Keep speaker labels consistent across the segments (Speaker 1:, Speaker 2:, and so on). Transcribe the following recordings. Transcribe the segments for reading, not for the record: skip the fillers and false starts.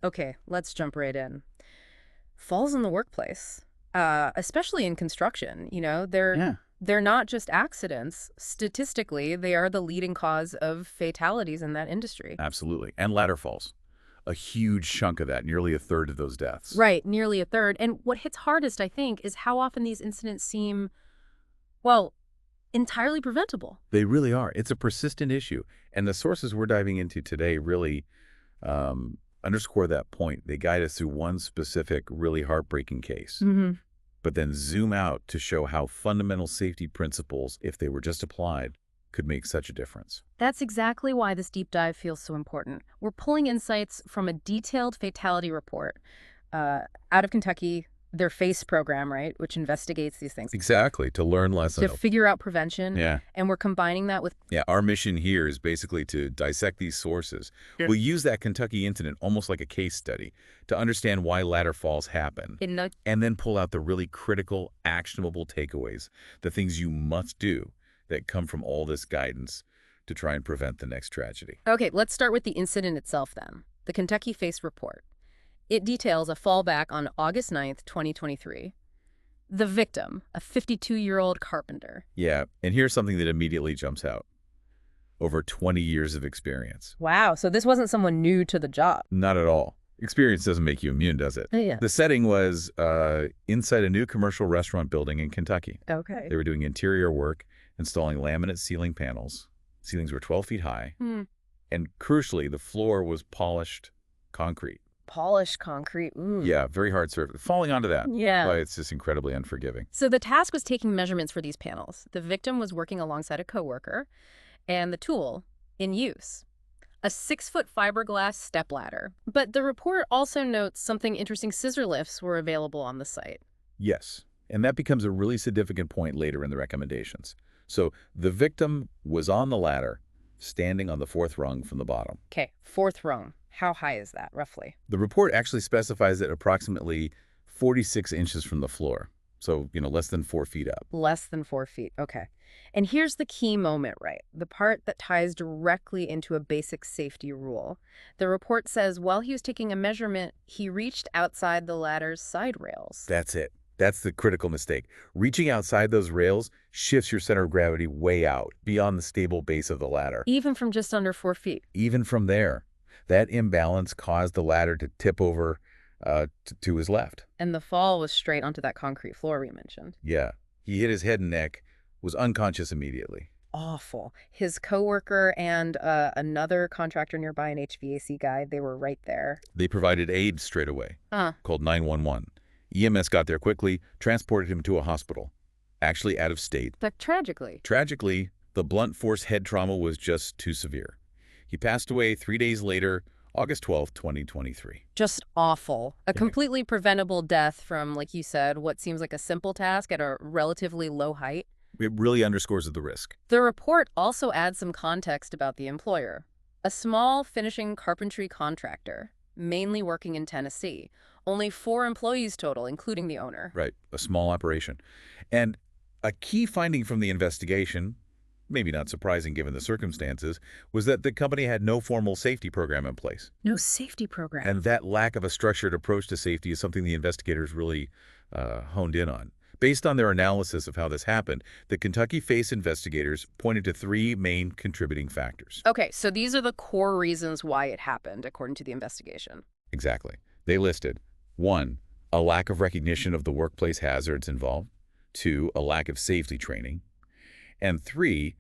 Speaker 1: Okay, let's jump right in. Falls in the workplace, especially in construction,
Speaker 2: Yeah,
Speaker 1: they're not just accidents. Statistically, they are the leading cause of fatalities in that industry.
Speaker 2: absolutely. And ladder falls. A huge chunk of that, nearly a third of those deaths.
Speaker 1: Right, nearly a third. And what hits hardest, I think, is how often these incidents seem, well, entirely preventable.
Speaker 2: They really are. It's a persistent issue. And the sources we're diving into today really underscore that point. They guide us through one specific, really heartbreaking case,
Speaker 1: Hmm.
Speaker 2: but then zoom out to show how fundamental safety principles, if they were just applied, could make such a difference.
Speaker 1: That's exactly why this deep dive feels so important. We're pulling insights from a detailed fatality report uh, out of Kentucky, their FACE program, right, which investigates these things,
Speaker 2: Exactly, to learn
Speaker 1: to
Speaker 2: lesson.
Speaker 1: figure out prevention.
Speaker 2: Yeah.
Speaker 1: And we're combining that with
Speaker 2: Yeah, our mission here is basically to dissect these sources.
Speaker 1: Yeah.
Speaker 2: We'll use that Kentucky incident almost like a case study to understand why ladder falls happen,
Speaker 1: in the
Speaker 2: and then pull out the really critical, actionable takeaways, the things you must do that come from all this guidance to try and prevent the next tragedy.
Speaker 1: Okay, let's start with the incident itself then. The Kentucky FACE report. It details a fallback on August 9th, 2023. The victim, a 52-year-old carpenter.
Speaker 2: Yeah, and here's something that immediately jumps out. Over 20 years of experience.
Speaker 1: Wow, so this wasn't someone new to the job.
Speaker 2: Not at all. Experience doesn't make you immune, does it?
Speaker 1: Yeah.
Speaker 2: The setting was inside a new commercial restaurant building in Kentucky.
Speaker 1: Okay.
Speaker 2: They were doing interior work, installing laminate ceiling panels. Ceilings were 12 feet high.
Speaker 1: Hmm.
Speaker 2: And crucially, the floor was polished concrete.
Speaker 1: Polished concrete. Ooh.
Speaker 2: Yeah, very hard surface. Falling onto that.
Speaker 1: Yeah.
Speaker 2: But it's just incredibly unforgiving.
Speaker 1: So the task was taking measurements for these panels. The victim was working alongside a coworker, and the tool in use, a 6-foot fiberglass stepladder. But the report also notes something interesting: scissor lifts were available on the site.
Speaker 2: Yes, and that becomes a really significant point later in the recommendations. So the victim was on the ladder, standing on the fourth rung from the bottom.
Speaker 1: Okay, fourth rung. How high is that, roughly?
Speaker 2: The report actually specifies it approximately 46 inches from the floor. So, less than 4 feet up.
Speaker 1: Less than 4 feet. Okay. And here's the key moment, right? The part that ties directly into a basic safety rule. The report says while he was taking a measurement, he reached outside the ladder's side rails.
Speaker 2: That's it. That's the critical mistake. Reaching outside those rails shifts your center of gravity way out, beyond the stable base of the ladder.
Speaker 1: Even from just under 4 feet.
Speaker 2: Even from there, that imbalance caused the ladder to tip over to his left.
Speaker 1: And the fall was straight onto that concrete floor we mentioned.
Speaker 2: Yeah. He hit his head and neck, was unconscious immediately.
Speaker 1: Awful. His coworker and another contractor nearby, an HVAC guy, they were right there.
Speaker 2: They provided aid straight away,
Speaker 1: Uh,
Speaker 2: called 911. EMS got there quickly, transported him to a hospital, actually out of state.
Speaker 1: but tragically.
Speaker 2: Tragically, the blunt force head trauma was just too severe. He passed away 3 days later, August 12th, 2023.
Speaker 1: Just awful. A
Speaker 2: Yeah.
Speaker 1: completely preventable death from, like you said, what seems like a simple task at a relatively low height.
Speaker 2: It really underscores the risk.
Speaker 1: The report also adds some context about the employer. A small finishing carpentry contractor, mainly working in Tennessee. Only 4 employees total, including the owner.
Speaker 2: Right, a small operation. And a key finding from the investigation, maybe not surprising given the circumstances, was that the company had no formal safety program in place.
Speaker 1: No safety program.
Speaker 2: And that lack of a structured approach to safety is something the investigators really honed in on. Based on their analysis of how this happened, the Kentucky FACE investigators pointed to 3 main contributing factors.
Speaker 1: Okay, so these are the core reasons why it happened, according to the investigation.
Speaker 2: Exactly. They listed 1, a lack of recognition of the workplace hazards involved, 2, a lack of safety training, and 3,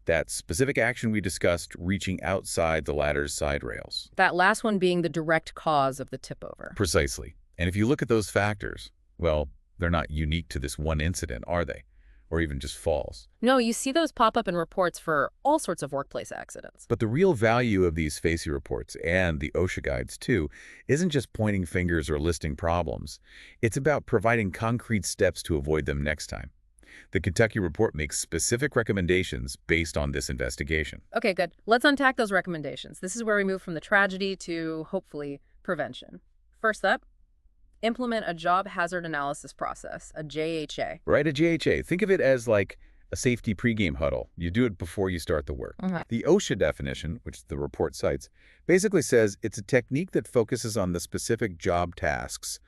Speaker 2: that specific action we discussed, reaching outside the ladder's side rails.
Speaker 1: That last one being the direct cause of the tip-over.
Speaker 2: Precisely. And if you look at those factors, well, they're not unique to this one incident, are they? Or even just falls.
Speaker 1: No, you see those pop up in reports for all sorts of workplace accidents.
Speaker 2: But the real value of these FACE reports, and the OSHA guides too, isn't just pointing fingers or listing problems. It's about providing concrete steps to avoid them next time. The Kentucky report makes specific recommendations based on this investigation.
Speaker 1: Okay, good. Let's unpack those recommendations. This is where we move from the tragedy to, hopefully, prevention. First up, implement a job hazard analysis process, a JHA.
Speaker 2: Right, a JHA. Think of it as like a safety pregame huddle. You do it before you start the work.
Speaker 1: Mhm.
Speaker 2: The OSHA definition, which the report cites, basically says it's a technique that focuses on the specific job tasks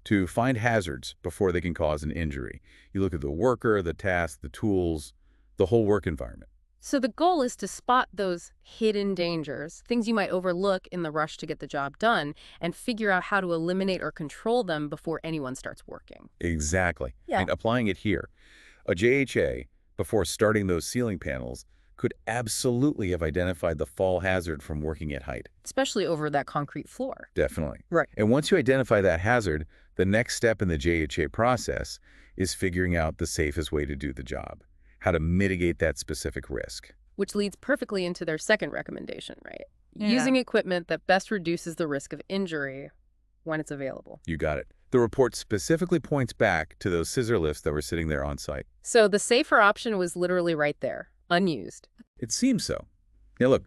Speaker 2: to find hazards before they can cause an injury. You look at the worker, the task, the tools, the whole work environment.
Speaker 1: So the goal is to spot those hidden dangers, things you might overlook in the rush to get the job done, and figure out how to eliminate or control them before anyone starts working.
Speaker 2: Exactly.
Speaker 1: Yeah.
Speaker 2: And applying it here, a JHA, before starting those ceiling panels, could absolutely have identified the fall hazard from working at height.
Speaker 1: Especially over that concrete floor.
Speaker 2: Definitely.
Speaker 1: Right.
Speaker 2: And once you identify that hazard, the next step in the JHA process is figuring out the safest way to do the job, how to mitigate that specific risk.
Speaker 1: Which leads perfectly into their second recommendation, right?
Speaker 3: Yeah.
Speaker 1: Using equipment that best reduces the risk of injury when it's available.
Speaker 2: You got it. The report specifically points back to those scissor lifts that were sitting there on site.
Speaker 1: So the safer option was literally right there, unused.
Speaker 2: It seems so. Now look,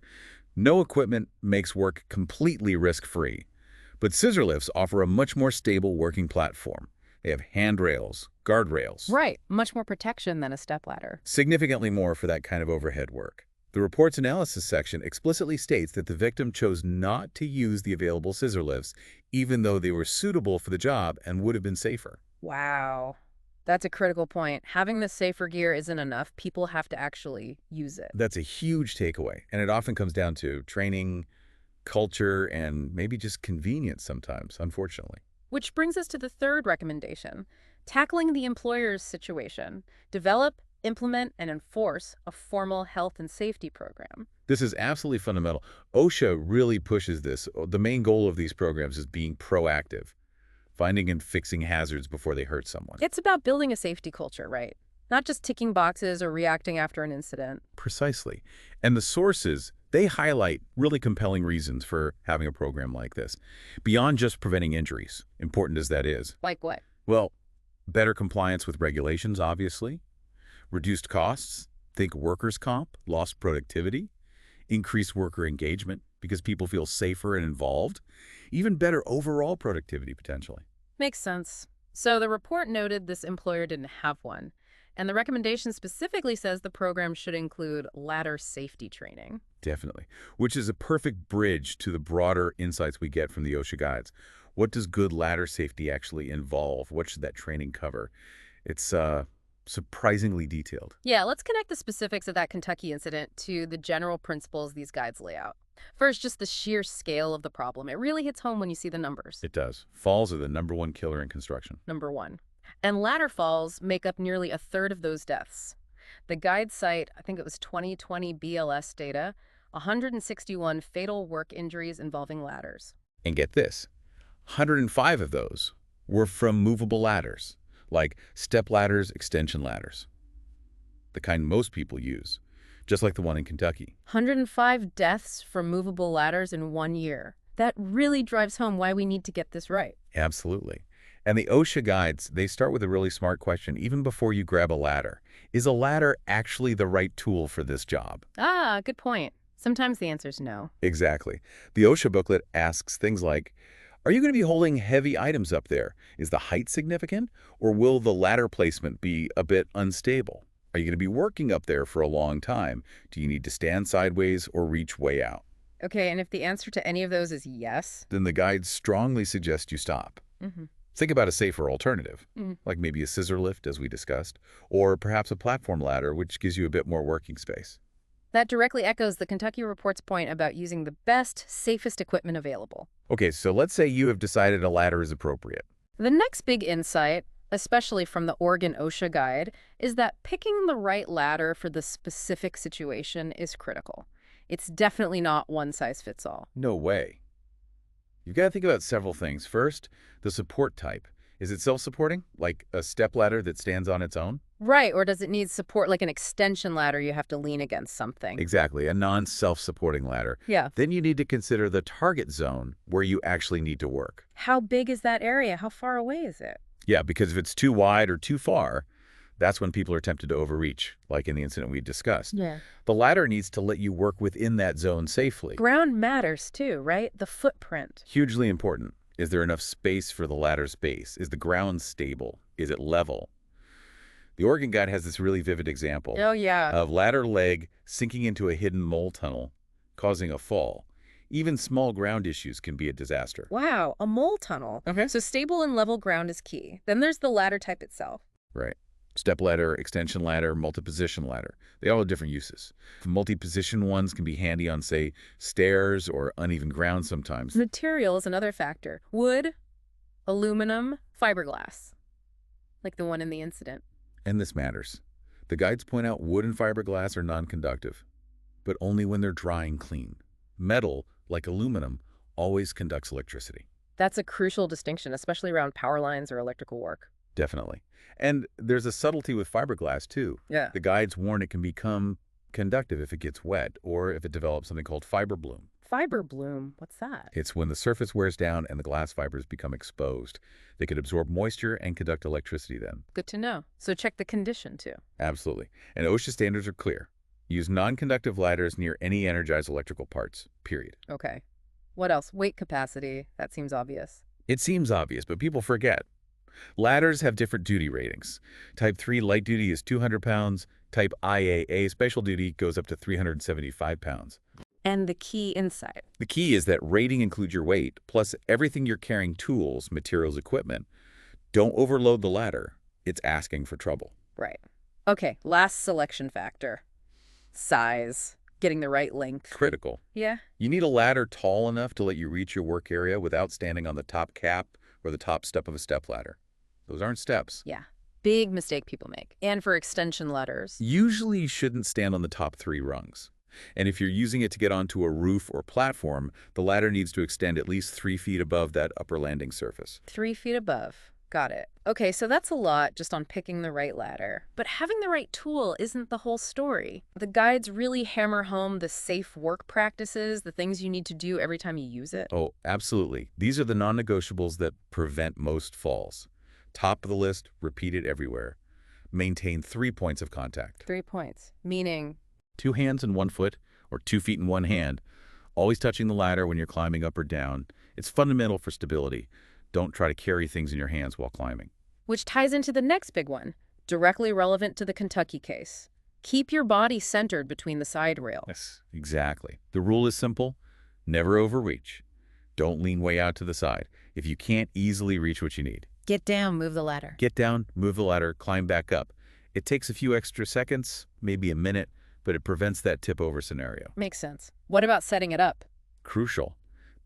Speaker 2: no equipment makes work completely risk-free, but scissor lifts offer a much more stable working platform. They have handrails, guardrails.
Speaker 1: Right. Much more protection than a stepladder.
Speaker 2: Significantly more for that kind of overhead work. The report's analysis section explicitly states that the victim chose not to use the available scissor lifts, even though they were suitable for the job and would have been safer.
Speaker 1: Wow. That's a critical point. Having the safer gear isn't enough. People have to actually use it.
Speaker 2: That's a huge takeaway, and it often comes down to training, culture, and maybe just convenience sometimes, unfortunately.
Speaker 1: Which brings us to the third recommendation, tackling the employer's situation. Develop, implement, and enforce a formal health and safety program.
Speaker 2: This is absolutely fundamental. OSHA really pushes this. The main goal of these programs is being proactive, finding and fixing hazards before they hurt someone.
Speaker 1: It's about building a safety culture, right? Not just ticking boxes or reacting after an incident.
Speaker 2: Precisely. And the sources, they highlight really compelling reasons for having a program like this, beyond just preventing injuries, important as that is.
Speaker 1: Like what?
Speaker 2: Well, better compliance with regulations, obviously, reduced costs, think workers' comp, lost productivity, increased worker engagement because people feel safer and involved, even better overall productivity potentially.
Speaker 1: Makes sense. So the report noted this employer didn't have one, and the recommendation specifically says the program should include ladder safety training.
Speaker 2: Definitely, which is a perfect bridge to the broader insights we get from the OSHA guides. What does good ladder safety actually involve? What should that training cover? It's surprisingly detailed.
Speaker 1: Yeah, let's connect the specifics of that Kentucky incident to the general principles these guides lay out. First, just the sheer scale of the problem. It really hits home when you see the numbers.
Speaker 2: It does. Falls are the #1 killer in construction.
Speaker 1: Number one. And ladder falls make up nearly a third of those deaths. The guide cite, I think it was 2020 BLS data, 161 fatal work injuries involving ladders.
Speaker 2: And get this, 105 of those were from movable ladders, like step ladders, extension ladders, the kind most people use, just like the one in Kentucky.
Speaker 1: 105 deaths from movable ladders in 1 year. That really drives home why we need to get this right.
Speaker 2: Absolutely. And the OSHA guides, they start with a really smart question, even before you grab a ladder. Is a ladder actually the right tool for this job?
Speaker 1: Ah, good point. Sometimes the answer is no.
Speaker 2: Exactly. The OSHA booklet asks things like, are you going to be holding heavy items up there? Is the height significant? Or will the ladder placement be a bit unstable? Are you going to be working up there for a long time? Do you need to stand sideways or reach way out?
Speaker 1: Okay, and if the answer to any of those is yes?
Speaker 2: Then the guides strongly suggest you stop.
Speaker 1: Mm-hmm.
Speaker 2: Think about a safer alternative,
Speaker 1: Mm.
Speaker 2: like maybe a scissor lift, as we discussed, or perhaps a platform ladder, which gives you a bit more working space.
Speaker 1: That directly echoes the Kentucky report's point about using the best, safest equipment available.
Speaker 2: Okay, so let's say you have decided a ladder is appropriate.
Speaker 1: The next big insight, especially from the Oregon OSHA guide, is that picking the right ladder for the specific situation is critical. It's definitely not one size fits all.
Speaker 2: No way. You've got to think about several things. First, the support type. Is it self-supporting, like a step ladder that stands on its own?
Speaker 1: Right, or does it need support like an extension ladder you have to lean against something?
Speaker 2: Exactly, a non-self-supporting ladder.
Speaker 1: Yeah.
Speaker 2: Then you need to consider the target zone where you actually need to work.
Speaker 1: How big is that area? How far away is it?
Speaker 2: Yeah, because if it's too wide or too far, that's when people are tempted to overreach, like in the incident we discussed.
Speaker 1: Yeah.
Speaker 2: The ladder needs to let you work within that zone safely.
Speaker 1: Ground matters too, right? The footprint.
Speaker 2: Hugely important. Is there enough space for the ladder's base? Is the ground stable? Is it level? The Oregon Guide has this really vivid example
Speaker 1: Oh, yeah.
Speaker 2: of ladder leg sinking into a hidden mole tunnel, causing a fall. Even small ground issues can be a disaster.
Speaker 1: Wow, a mole tunnel.
Speaker 2: Okay.
Speaker 1: So stable and level ground is key. Then there's the ladder type itself.
Speaker 2: Right. Step ladder, extension ladder, multi-position ladder. They all have different uses. Multi-position ones can be handy on, say, stairs or uneven ground sometimes.
Speaker 1: Material is another factor. Wood, aluminum, fiberglass, like the one in the incident.
Speaker 2: And this matters. The guides point out wood and fiberglass are non-conductive, but only when they're dry and clean. Metal, like aluminum, always conducts electricity.
Speaker 1: That's a crucial distinction, especially around power lines or electrical work.
Speaker 2: Definitely. And there's a subtlety with fiberglass, too.
Speaker 1: Yeah.
Speaker 2: The guides warn it can become conductive if it gets wet or if it develops something called fiber bloom.
Speaker 1: Fiber bloom, what's that?
Speaker 2: It's when the surface wears down and the glass fibers become exposed. They could absorb moisture and conduct electricity then.
Speaker 1: Good to know. So check the condition, too.
Speaker 2: Absolutely. And OSHA standards are clear. Use non-conductive ladders near any energized electrical parts, period.
Speaker 1: Okay. What else? Weight capacity. That seems obvious.
Speaker 2: It seems obvious, but people forget. Ladders have different duty ratings. Type 3 light duty is 200 pounds. Type IAA special duty goes up to 375 pounds.
Speaker 1: And the key insight.
Speaker 2: The key is that rating includes your weight, plus everything you're carrying: tools, materials, equipment. Don't overload the ladder. It's asking for trouble.
Speaker 1: Right. Okay, last selection factor. Size. Getting the right length.
Speaker 2: Critical.
Speaker 1: Yeah.
Speaker 2: You need a ladder tall enough to let you reach your work area without standing on the top cap or the top step of a stepladder. Those aren't steps.
Speaker 1: Yeah. Big mistake people make. And for extension ladders.
Speaker 2: Usually you shouldn't stand on the top 3 rungs. And if you're using it to get onto a roof or platform, the ladder needs to extend at least 3 feet above that upper landing surface.
Speaker 1: 3 feet above. Got it. Okay, so that's a lot just on picking the right ladder. But having the right tool isn't the whole story. The guides really hammer home the safe work practices, the things you need to do every time you use it.
Speaker 2: Oh, absolutely. These are the non-negotiables that prevent most falls. Top of the list, repeat it everywhere. Maintain 3 points of contact.
Speaker 1: 3 points. Meaning?
Speaker 2: 2 hands and 1 foot, or 2 feet and 1 hand. Always touching the ladder when you're climbing up or down. It's fundamental for stability. Don't try to carry things in your hands while climbing.
Speaker 1: Which ties into the next big one, directly relevant to the Kentucky case. Keep your body centered between the side rail.
Speaker 2: Yes, exactly. The rule is simple. Never overreach. Don't lean way out to the side if you can't easily reach what you need.
Speaker 1: Get down, move the ladder.
Speaker 2: Get down, move the ladder, climb back up. It takes a few extra seconds, maybe a minute, but it prevents that tip-over scenario.
Speaker 1: Makes sense. What about setting it up?
Speaker 2: Crucial.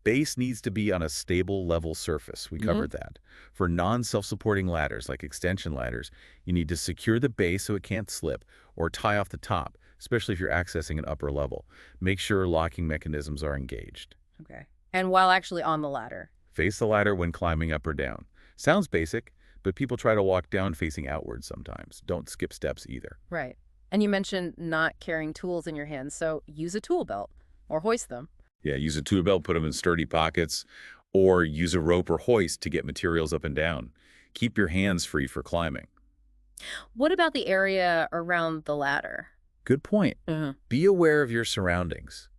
Speaker 2: Base needs to be on a stable, level surface. We covered that. For non-self-supporting ladders, like extension ladders, you need to secure the base so it can't slip, or tie off the top, especially if you're accessing an upper level. Make sure locking mechanisms are engaged.
Speaker 1: Okay. And while actually on the ladder?
Speaker 2: Face the ladder when climbing up or down. Sounds basic, but people try to walk down facing outwards sometimes. Don't skip steps either.
Speaker 1: Right. And you mentioned not carrying tools in your hands, so use a tool belt or hoist them.
Speaker 2: Yeah, use a tool belt, put them in sturdy pockets, or use a rope or hoist to get materials up and down. Keep your hands free for climbing.
Speaker 1: What about the area around the ladder?
Speaker 2: Good point. Be aware of your surroundings.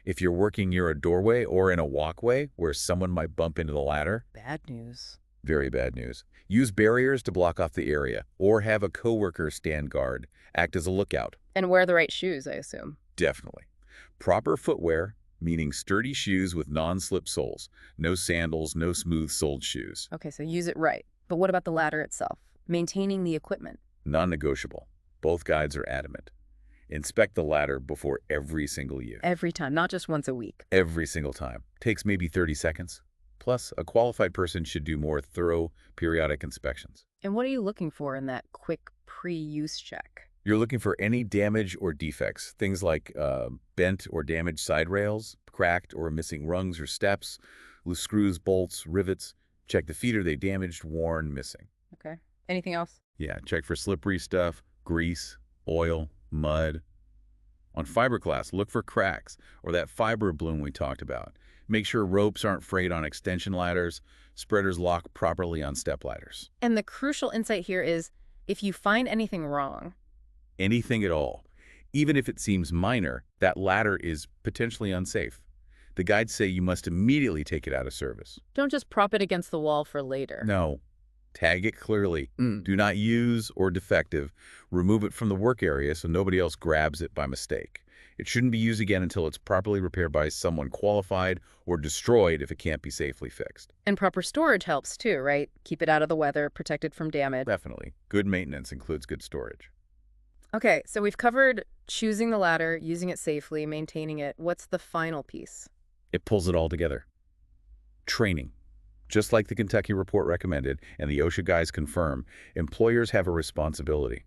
Speaker 2: If you're working near a doorway or in a walkway where someone might bump into the ladder,
Speaker 1: Bad news.
Speaker 2: very bad news. Use barriers to block off the area, or have a coworker stand guard. Act as a lookout.
Speaker 1: And wear the right shoes, I assume.
Speaker 2: Definitely. Proper footwear, meaning sturdy shoes with non-slip soles. No sandals, no smooth-soled shoes.
Speaker 1: Okay, so use it right. But what about the ladder itself? Maintaining the equipment.
Speaker 2: Non-negotiable. Both guides are adamant. Inspect the ladder before every single use.
Speaker 1: Every time, not just once a week.
Speaker 2: Every single time. Takes maybe 30 seconds. Plus, a qualified person should do more thorough periodic inspections.
Speaker 1: And what are you looking for in that quick pre-use check?
Speaker 2: You're looking for any damage or defects, things like bent or damaged side rails, cracked or missing rungs or steps, loose screws, bolts, rivets. Check the feet. Are they damaged, worn, missing?
Speaker 1: Okay. Anything else?
Speaker 2: Yeah, check for slippery stuff, grease, oil, mud. On fiberglass, look for cracks or that fiber bloom we talked about. Make sure ropes aren't frayed on extension ladders, spreaders lock properly on step ladders.
Speaker 1: And the crucial insight here is, if you find anything wrong,
Speaker 2: Anything at all. Even if it seems minor, that ladder is potentially unsafe. The guides say you must immediately take it out of service.
Speaker 1: don't just prop it against the wall for later.
Speaker 2: No. Tag it clearly.
Speaker 1: Mm.
Speaker 2: Do not use or defective. Remove it from the work area so nobody else grabs it by mistake. It shouldn't be used again until it's properly repaired by someone qualified or destroyed if it can't be safely fixed.
Speaker 1: And proper storage helps too, right? Keep it out of the weather, protected from damage.
Speaker 2: Definitely. Good maintenance includes good storage.
Speaker 1: Okay, so we've covered choosing the ladder, using it safely, maintaining it. What's the final piece?
Speaker 2: It pulls it all together. Training. Just like the Kentucky report recommended and the OSHA guides confirm, employers have a responsibility.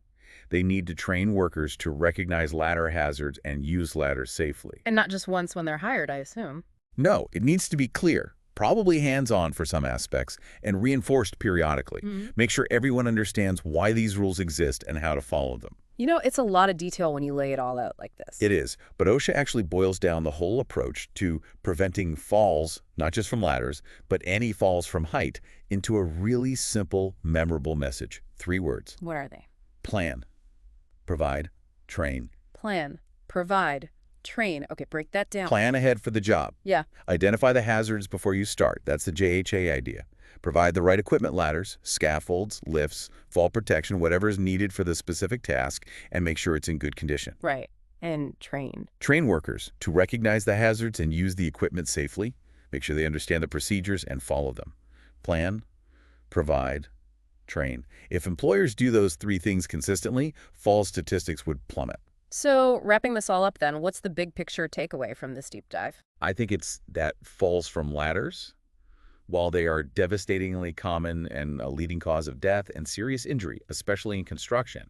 Speaker 2: They need to train workers to recognize ladder hazards and use ladders safely.
Speaker 1: And not just once when they're hired, I assume.
Speaker 2: No, it needs to be clear, probably hands-on for some aspects, and reinforced periodically. Make sure everyone understands why these rules exist and how to follow them.
Speaker 1: You know, it's a lot of detail when you lay it all out like this.
Speaker 2: It is, but OSHA actually boils down the whole approach to preventing falls, not just from ladders, but any falls from height, into a really simple, memorable message. 3 words.
Speaker 1: What are they?
Speaker 2: Plan, provide, train.
Speaker 1: Plan, provide, train. Okay, break that down.
Speaker 2: Plan ahead for the job.
Speaker 1: Yeah.
Speaker 2: Identify the hazards before you start. That's the JHA idea. Provide the right equipment, ladders, scaffolds, lifts, fall protection, whatever is needed for the specific task, and make sure it's in good condition.
Speaker 1: Right. And train.
Speaker 2: Train workers to recognize the hazards and use the equipment safely. Make sure they understand the procedures and follow them. Plan, provide, train. If employers do those 3 things consistently, fall statistics would plummet.
Speaker 1: So, wrapping this all up then, what's the big picture takeaway from this deep dive?
Speaker 2: I think it's that falls from ladders, while they are devastatingly common and a leading cause of death and serious injury, especially in construction,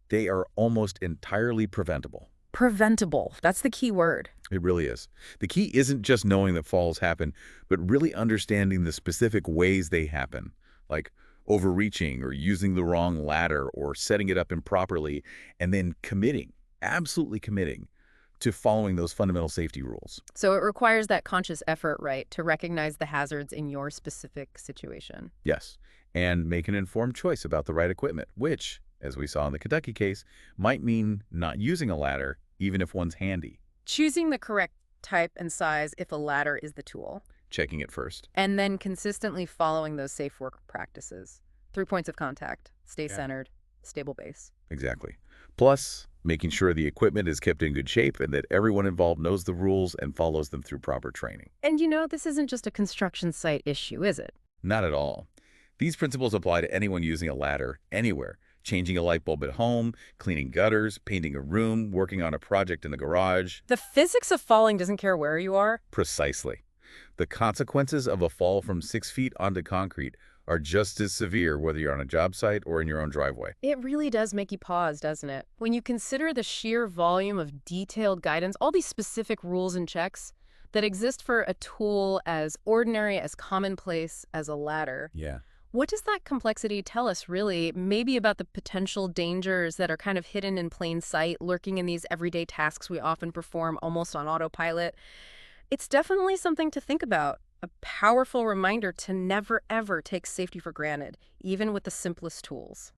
Speaker 2: they are almost entirely preventable.
Speaker 1: Preventable. That's the key word.
Speaker 2: It really is. The key isn't just knowing that falls happen, but really understanding the specific ways they happen, like overreaching or using the wrong ladder or setting it up improperly, and then committing, absolutely committing, to following those fundamental safety rules.
Speaker 1: So it requires that conscious effort, right, to recognize the hazards in your specific situation.
Speaker 2: Yes, and make an informed choice about the right equipment, which, as we saw in the Kentucky case, might mean not using a ladder, even if one's handy.
Speaker 1: Choosing the correct type and size if a ladder is the tool.
Speaker 2: Checking it first.
Speaker 1: And then consistently following those safe work practices. 3 points of contact. Stay centered. Stable base.
Speaker 2: Exactly. Plus, making sure the equipment is kept in good shape and that everyone involved knows the rules and follows them through proper training.
Speaker 1: And you know, this isn't just a construction site issue, is it?
Speaker 2: Not at all. These principles apply to anyone using a ladder anywhere. Changing a light bulb at home, cleaning gutters, painting a room, working on a project in the garage.
Speaker 1: The physics of falling doesn't care where you are.
Speaker 2: Precisely. The consequences of a fall from 6 feet onto concrete are just as severe whether you're on a job site or in your own driveway.
Speaker 1: It really does make you pause, doesn't it? When you consider the sheer volume of detailed guidance, all these specific rules and checks that exist for a tool as ordinary, as commonplace as a ladder.
Speaker 2: Yeah.
Speaker 1: What does that complexity tell us, really, maybe about the potential dangers that are kind of hidden in plain sight, lurking in these everyday tasks we often perform almost on autopilot? It's definitely something to think about, a powerful reminder to never, ever take safety for granted, even with the simplest tools.